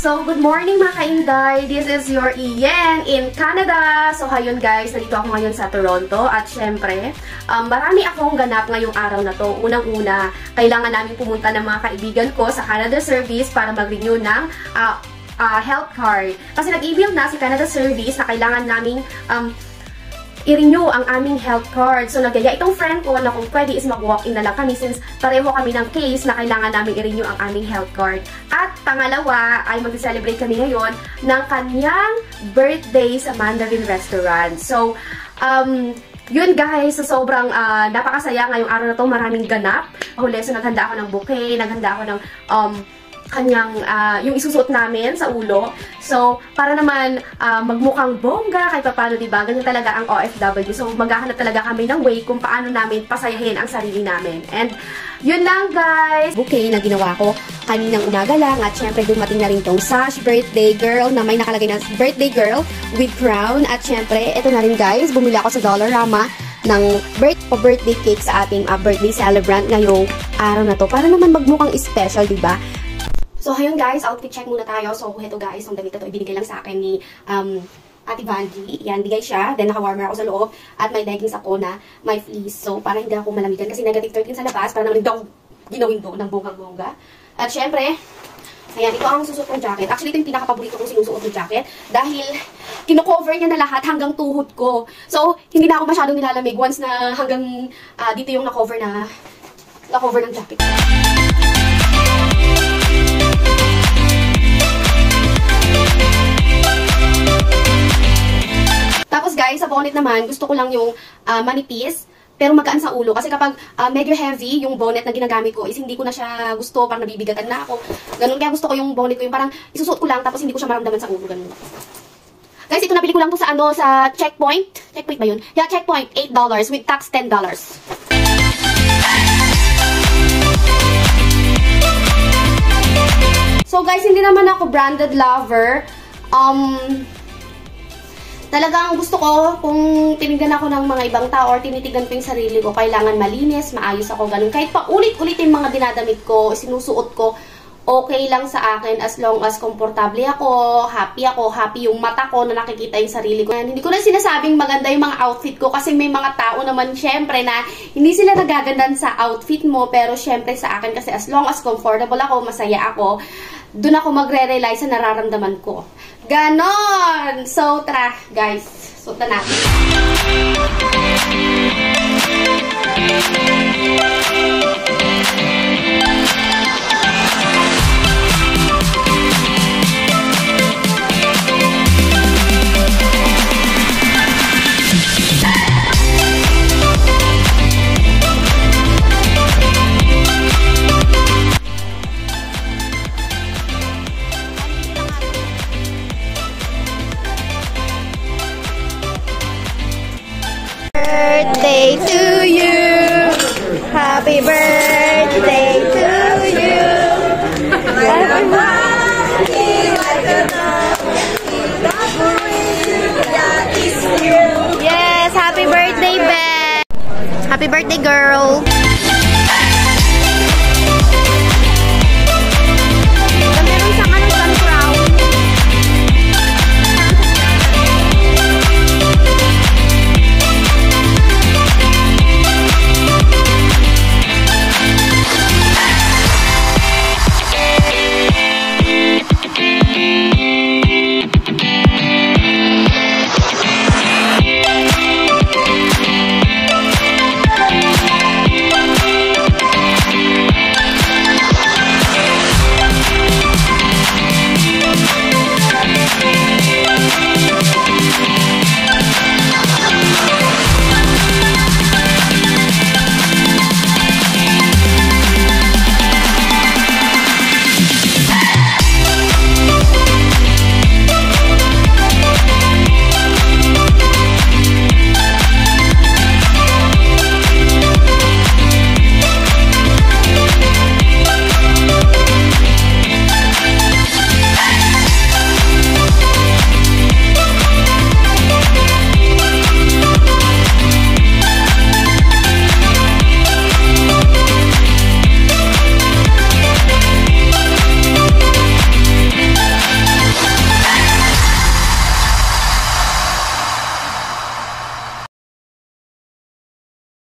So, good morning mga ka-Inday! This is your Ian in Canada! So, hayun guys, nandito ako ngayon sa Toronto at syempre, marami akong ganap ngayong araw na to. Unang-una, kailangan namin pumunta ng mga kaibigan ko sa Canada Service para mag-renew ng health card. Kasi nag-email na si Canada Service na kailangan naming i-renew ang aming health card. So, nagyaya itong friend ko na kung pwede is mag-walk-in na lang kami since pareho kami ng case na kailangan namin i-renew ang aming health card. At pangalawa ay mag-celebrate kami ngayon ng kanyang birthday sa Mandarin Restaurant. So, yun guys, so sobrang napakasaya ngayong araw na to, maraming ganap. Huli, so naghanda ako ng bouquet, naghanda ako ng kanyang, yung isusuot namin sa ulo. So, para naman magmukhang bongga kahit paano, diba? Ganyan talaga ang OFW. So, maghahanap talaga kami ng way kung paano namin pasayahin ang sarili namin. And, yun lang guys! Bouquet na ginawa ko kaninang umaga lang. At syempre, dumating na rin tong Sash Birthday Girl na may nakalagay na Birthday Girl with crown. At syempre, ito na rin guys, bumili ako sa Dollarama ng birthday cake sa ating birthday celebrant ngayong araw na to. Para naman magmukhang special, diba? So, ayun guys, outfit check muna tayo. So, ito guys, yung damit na to, ibinigay lang sa akin ni Ate Vandy. Yan, bigay siya. Then, naka-warmer ako sa loob. At may leggings ako na may fleece. So, para hindi ako malamigan. Kasi negative 13 sa labas. Para naman hindi ako ginawin doon ng bonggang-bongga. At syempre, ayan, ito ang susuot kong jacket. Actually, ito yung pinaka-paborito kong sinusuot ng jacket. Dahil, kino-cover niya na lahat hanggang tuhod ko. So, hindi na ako masyadong nilalamig once na hanggang dito yung na-cover ng jacket. Tapos guys, sa bonnet naman, gusto ko lang yung manipis, pero magaan sa ulo. Kasi kapag medyo heavy yung bonnet na ginagamit ko, is hindi ko na siya gusto, parang nabibigatan na ako. Ganun, kaya gusto ko yung bonnet ko, yung parang isusuot ko lang, tapos hindi ko siya maramdaman sa ulo. Ganun. Guys, ito nabili ko lang to sa sa Checkpoint. Checkpoint ba yun? Yeah, Checkpoint, $8 with tax $10. So guys, hindi naman ako branded lover. Talagang gusto ko, kung tinignan ako ng mga ibang tao or tinitignan ko yung sarili ko, kailangan malinis, maayos ako, ganun. Kahit pa ulit-ulit yung mga dinadamit ko, sinusuot ko, okay lang sa akin as long as komportable ako, happy yung mata ko na nakikita yung sarili ko. Hindi ko na sinasabing maganda yung mga outfit ko kasi may mga tao naman syempre na hindi sila nagagandan sa outfit mo, pero syempre sa akin kasi as long as comfortable ako, masaya ako, doon ako magre-rely sa nararamdaman ko. Ganon! So, tara, guys. Suot na natin.